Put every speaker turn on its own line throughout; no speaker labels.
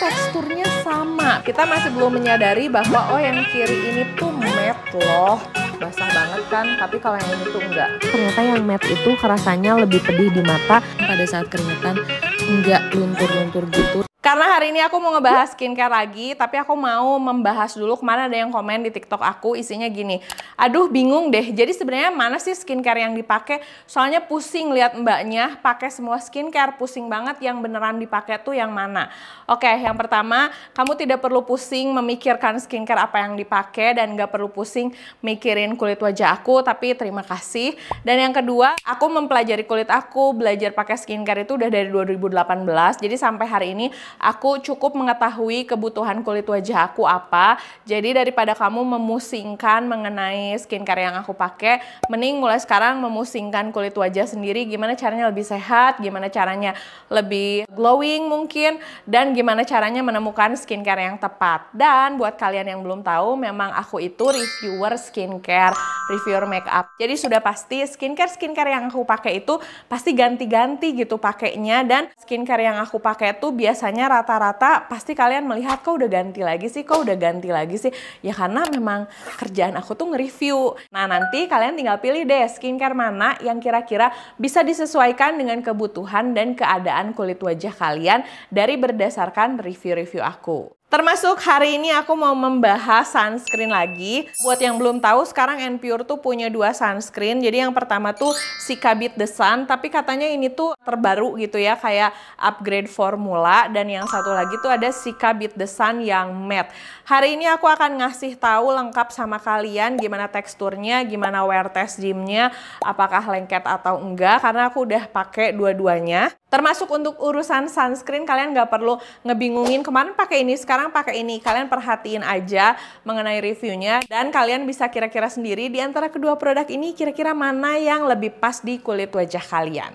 teksturnya sama. Kita masih belum menyadari bahwa oh yang kiri ini tuh matte loh. Basah banget kan, tapi kalau yang ini tuh enggak. Ternyata yang matte itu rasanya lebih pedih di mata. Pada saat keringetan enggak luntur-luntur gitu. Karena hari ini aku mau ngebahas skincare lagi, tapi aku mau membahas dulu. Kemarin ada yang komen di TikTok aku, isinya gini, aduh bingung deh, jadi sebenarnya mana sih skincare yang dipakai? Soalnya pusing lihat mbaknya pakai semua skincare, pusing banget yang beneran dipakai tuh yang mana. Oke, yang pertama, kamu tidak perlu pusing memikirkan skincare apa yang dipakai dan gak perlu pusing mikirin kulit wajah aku, tapi terima kasih. Dan yang kedua, aku mempelajari kulit aku, belajar pakai skincare itu udah dari 2018, jadi sampai hari ini aku cukup mengetahui kebutuhan kulit wajah aku apa. Jadi daripada kamu memusingkan mengenai skincare yang aku pakai, mending mulai sekarang memusingkan kulit wajah sendiri. Gimana caranya lebih sehat, gimana caranya lebih glowing mungkin, dan gimana caranya menemukan skincare yang tepat. Dan buat kalian yang belum tahu, memang aku itu reviewer skincare, reviewer makeup. Jadi sudah pasti skincare yang aku pakai itu pasti ganti-ganti gitu pakainya. Dan skincare yang aku pakai itu biasanya rata-rata pasti kalian melihat kok udah ganti lagi sih, ya karena memang kerjaan aku tuh nge-review. Nah nanti kalian tinggal pilih deh skincare mana yang kira-kira bisa disesuaikan dengan kebutuhan dan keadaan kulit wajah kalian dari berdasarkan review-review aku. Termasuk hari ini aku mau membahas sunscreen lagi. Buat yang belum tahu, sekarang Anpure tuh punya 2 sunscreen. Jadi yang pertama tuh Cica Beat The Sun, tapi katanya ini tuh terbaru gitu ya, kayak upgrade formula. Dan yang satu lagi tuh ada Cica Beat The Sun yang matte. Hari ini aku akan ngasih tahu lengkap sama kalian gimana teksturnya, gimana wear test gymnya, apakah lengket atau enggak, karena aku udah pakai dua-duanya. Termasuk untuk urusan sunscreen, kalian nggak perlu ngebingungin kemarin pakai ini, sekarang pakai ini. Kalian perhatiin aja mengenai reviewnya dan kalian bisa kira-kira sendiri di antara kedua produk ini kira-kira mana yang lebih pas di kulit wajah kalian.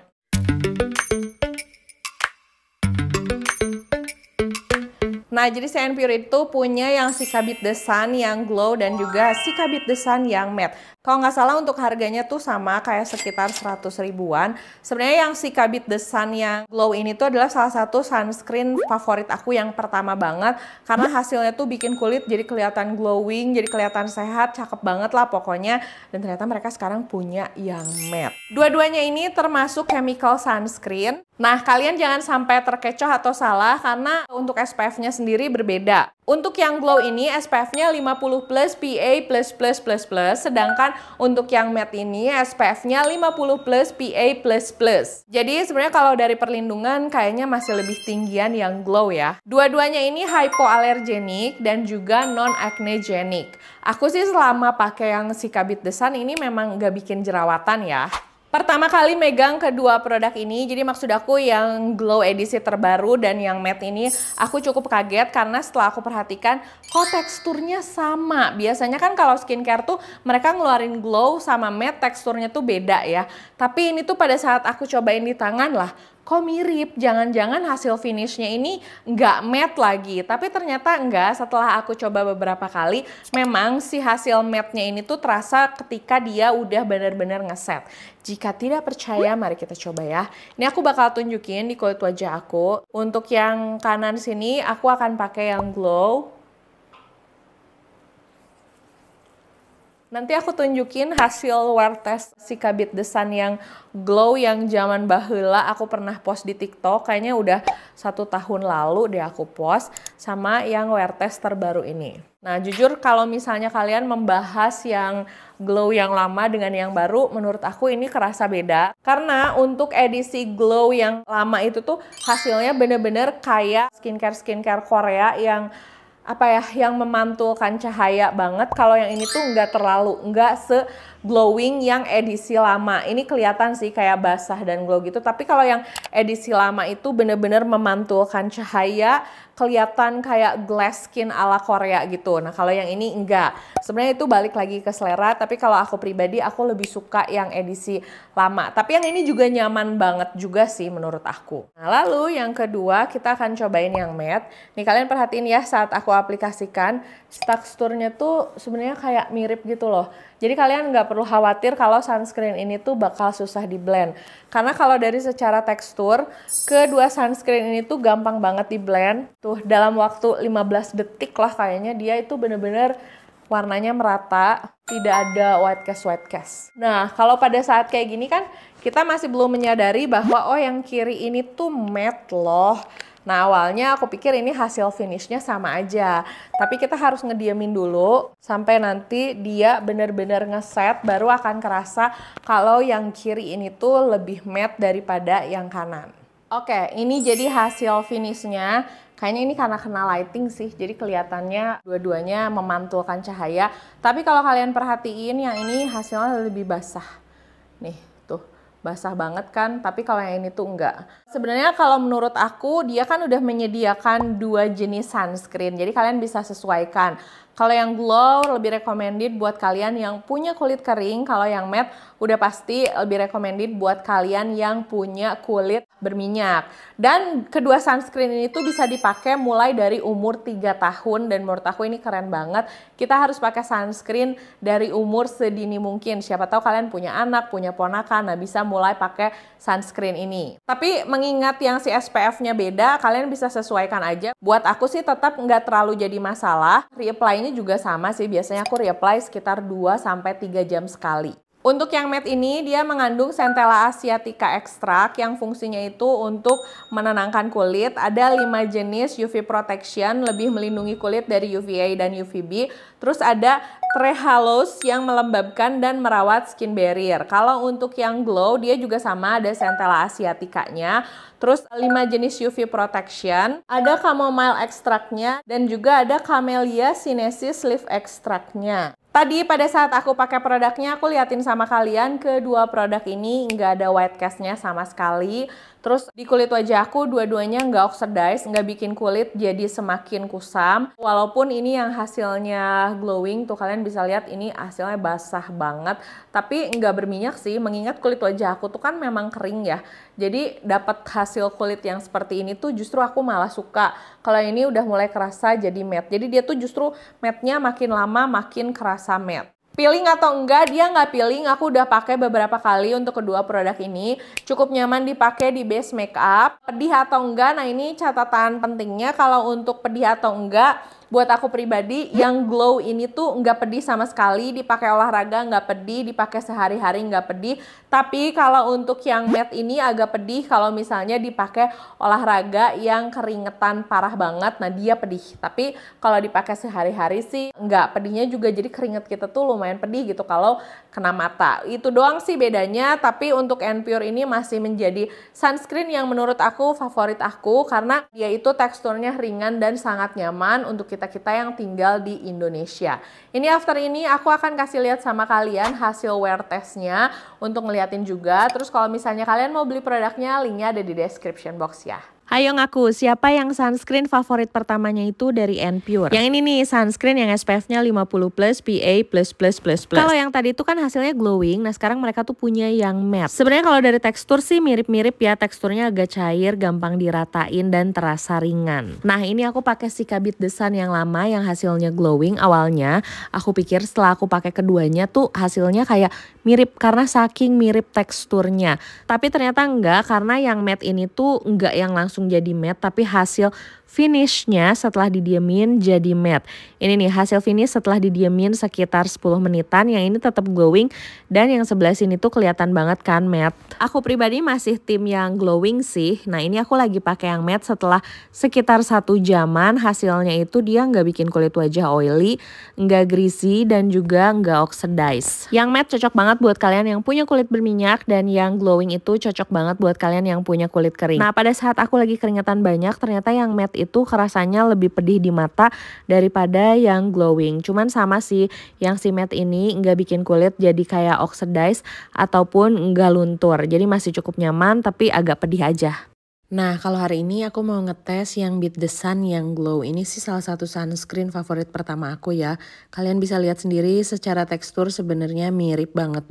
Nah, jadi si Anpure itu punya yang Cica Beat The Sun yang glow dan juga Cica Beat The Sun yang matte. Kalau nggak salah untuk harganya tuh sama kayak sekitar 100 ribuan. Sebenarnya yang Cica Beat The Sun yang glow ini tuh adalah salah satu sunscreen favorit aku yang pertama banget. Karena hasilnya tuh bikin kulit jadi kelihatan glowing, jadi kelihatan sehat, cakep banget lah pokoknya. Dan ternyata mereka sekarang punya yang matte. Dua-duanya ini termasuk chemical sunscreen. Nah, kalian jangan sampai terkecoh atau salah karena untuk SPF-nya sendiri berbeda. Untuk yang glow ini SPF-nya 50+ PA++++, sedangkan untuk yang matte ini SPF-nya 50+ PA++. Jadi sebenarnya kalau dari perlindungan kayaknya masih lebih tinggian yang glow ya. Dua-duanya ini hypoallergenic dan juga non-acnegenic. Aku sih selama pakai yang Cica Beat The Sun ini memang nggak bikin jerawatan ya. Pertama kali megang kedua produk ini, jadi maksud aku yang glow edisi terbaru dan yang matte ini aku cukup kaget karena setelah aku perhatikan kok teksturnya sama. Biasanya kan kalau skincare tuh mereka ngeluarin glow sama matte teksturnya tuh beda ya. Tapi ini tuh pada saat aku cobain di tangan lah, kok mirip, jangan-jangan hasil finishnya ini nggak matte lagi. Tapi ternyata enggak, setelah aku coba beberapa kali, memang si hasil matte-nya ini tuh terasa ketika dia udah benar-benar ngeset. Jika tidak percaya, mari kita coba ya. Ini aku bakal tunjukin di kulit wajah aku. Untuk yang kanan sini, aku akan pakai yang glow. Nanti aku tunjukin hasil wear test Cica Beat The Sun yang glow yang zaman baheula aku pernah post di TikTok. Kayaknya udah 1 tahun lalu deh aku post sama yang wear test terbaru ini. Nah, jujur kalau misalnya kalian membahas yang glow yang lama dengan yang baru, menurut aku ini kerasa beda. Karena untuk edisi glow yang lama itu tuh hasilnya bener-bener kayak skincare Korea yang yang memantulkan cahaya banget. Kalau yang ini tuh nggak se-glowing yang edisi lama. Ini kelihatan sih kayak basah dan glow gitu. Tapi kalau yang edisi lama itu bener-bener memantulkan cahaya, kelihatan kayak glass skin ala Korea gitu. Nah kalau yang ini enggak. Sebenarnya itu balik lagi ke selera, tapi kalau aku pribadi aku lebih suka yang edisi lama. Tapi yang ini juga nyaman banget juga sih menurut aku. Nah lalu yang kedua kita akan cobain yang matte. Nih kalian perhatiin ya saat aku aplikasikan, teksturnya tuh sebenarnya kayak mirip gitu loh. Jadi kalian nggak perlu khawatir kalau sunscreen ini tuh bakal susah di blend. Karena kalau dari secara tekstur, kedua sunscreen ini tuh gampang banget di blend. Tuh dalam waktu 15 detik lah kayaknya dia itu bener-bener warnanya merata, tidak ada white cast. Nah, kalau pada saat kayak gini kan kita masih belum menyadari bahwa oh yang kiri ini tuh matte loh. Nah, awalnya aku pikir ini hasil finishnya sama aja. Tapi kita harus ngediemin dulu sampai nanti dia bener-bener ngeset, baru akan kerasa kalau yang kiri ini tuh lebih matte daripada yang kanan. Oke, ini jadi hasil finishnya. Kayaknya ini karena kena lighting sih, jadi kelihatannya dua-duanya memantulkan cahaya. Tapi kalau kalian perhatiin, yang ini hasilnya lebih basah. Nih, tuh, basah banget kan, tapi kalau yang ini tuh enggak. Sebenarnya kalau menurut aku, dia kan udah menyediakan dua jenis sunscreen, jadi kalian bisa sesuaikan. Kalau yang glow lebih recommended buat kalian yang punya kulit kering, kalau yang matte udah pasti lebih recommended buat kalian yang punya kulit berminyak. Dan kedua sunscreen ini tuh bisa dipakai mulai dari umur 3 tahun dan menurut aku ini keren banget. Kita harus pakai sunscreen dari umur sedini mungkin. Siapa tahu kalian punya anak, punya ponakan, nah bisa mulai pakai sunscreen ini. Tapi mengingat yang si SPF-nya beda, kalian bisa sesuaikan aja. Buat aku sih tetap nggak terlalu jadi masalah. Reapply-nya juga sama sih, biasanya aku reapply sekitar 2-3 jam sekali. Untuk yang matte ini, dia mengandung Centella asiatica extract yang fungsinya itu untuk menenangkan kulit. Ada 5 jenis UV protection, lebih melindungi kulit dari UVA dan UVB. Terus ada Trehalose yang melembabkan dan merawat skin barrier. Kalau untuk yang glow, dia juga sama, ada Centella asiatica-nya. Terus 5 jenis UV protection, ada chamomile extract-nya, dan juga ada Camellia sinensis leaf extract-nya. Tadi pada saat aku pakai produknya, aku liatin sama kalian kedua produk ini nggak ada white cast-nya sama sekali. Terus di kulit wajah aku dua-duanya nggak oxidize, nggak bikin kulit jadi semakin kusam. Walaupun ini yang hasilnya glowing, tuh kalian bisa lihat ini hasilnya basah banget. Tapi nggak berminyak sih, mengingat kulit wajah aku tuh kan memang kering ya. Jadi dapat hasil kulit yang seperti ini tuh justru aku malah suka. Kalau ini udah mulai kerasa jadi matte. Jadi dia tuh justru matte-nya makin lama makin kerasa matte. Peeling atau enggak, dia nggak peeling. Aku udah pakai beberapa kali untuk kedua produk ini. Cukup nyaman dipakai di base makeup. Pedih atau enggak, nah ini catatan pentingnya. Kalau untuk pedih atau enggak, buat aku pribadi, yang glow ini tuh nggak pedih sama sekali, dipakai olahraga nggak pedih, dipakai sehari-hari nggak pedih. Tapi kalau untuk yang matte ini agak pedih kalau misalnya dipakai olahraga yang keringetan parah banget, nah dia pedih. Tapi kalau dipakai sehari-hari sih nggak pedihnya juga, jadi keringet kita tuh lumayan pedih gitu kalau kena mata. Itu doang sih bedanya, tapi untuk Npure ini masih menjadi sunscreen yang menurut aku favorit aku karena dia itu teksturnya ringan dan sangat nyaman untuk kita yang tinggal di Indonesia. Ini after ini aku akan kasih lihat sama kalian hasil wear testnya untuk ngeliatin juga. Terus kalau misalnya kalian mau beli produknya, linknya ada di description box ya. Ayo ngaku, siapa yang sunscreen favorit pertamanya itu dari Npure? Yang ini nih, sunscreen yang SPF-nya 50+, PA++++. Kalau yang tadi itu kan hasilnya glowing, nah sekarang mereka tuh punya yang matte. Sebenarnya kalau dari tekstur sih mirip-mirip ya, teksturnya agak cair, gampang diratain dan terasa ringan. Nah ini aku pakai si Kabit The Sun yang lama yang hasilnya glowing. Awalnya aku pikir setelah aku pakai keduanya tuh hasilnya kayak mirip karena saking mirip teksturnya. Tapi ternyata enggak, karena yang matte ini tuh enggak yang langsung jadi matte, tapi hasil finishnya setelah didiemin jadi matte. Ini nih hasil finish setelah didiemin sekitar 10 menitan, yang ini tetap glowing dan yang sebelah sini tuh kelihatan banget kan matte. Aku pribadi masih tim yang glowing sih. Nah ini aku lagi pakai yang matte setelah sekitar 1 jaman. Hasilnya itu dia nggak bikin kulit wajah oily, nggak greasy dan juga nggak oxidize. Yang matte cocok banget buat kalian yang punya kulit berminyak, dan yang glowing itu cocok banget buat kalian yang punya kulit kering. Nah pada saat aku lagi keringetan banyak, ternyata yang matte itu kerasanya lebih pedih di mata daripada yang glowing. Cuman sama sih, yang si matte ini nggak bikin kulit jadi kayak oxidize ataupun nggak luntur. Jadi masih cukup nyaman tapi agak pedih aja. Nah, kalau hari ini aku mau ngetes yang Beat The Sun yang glow. Ini sih salah satu sunscreen favorit pertama aku ya. Kalian bisa lihat sendiri secara tekstur sebenarnya mirip banget.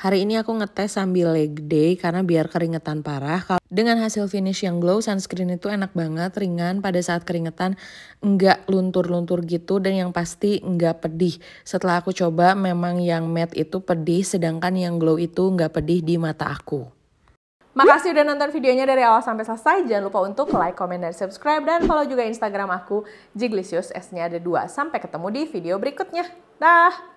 Hari ini aku ngetes sambil leg day karena biar keringetan parah. Dengan hasil finish yang glow, sunscreen itu enak banget, ringan pada saat keringetan, enggak luntur-luntur gitu, dan yang pasti enggak pedih. Setelah aku coba, memang yang matte itu pedih, sedangkan yang glow itu enggak pedih di mata aku. Makasih udah nonton videonya dari awal sampai selesai. Jangan lupa untuk like, comment, dan subscribe. Dan follow juga Instagram aku, Jiglisius, S-nya ada 2. Sampai ketemu di video berikutnya. Dah!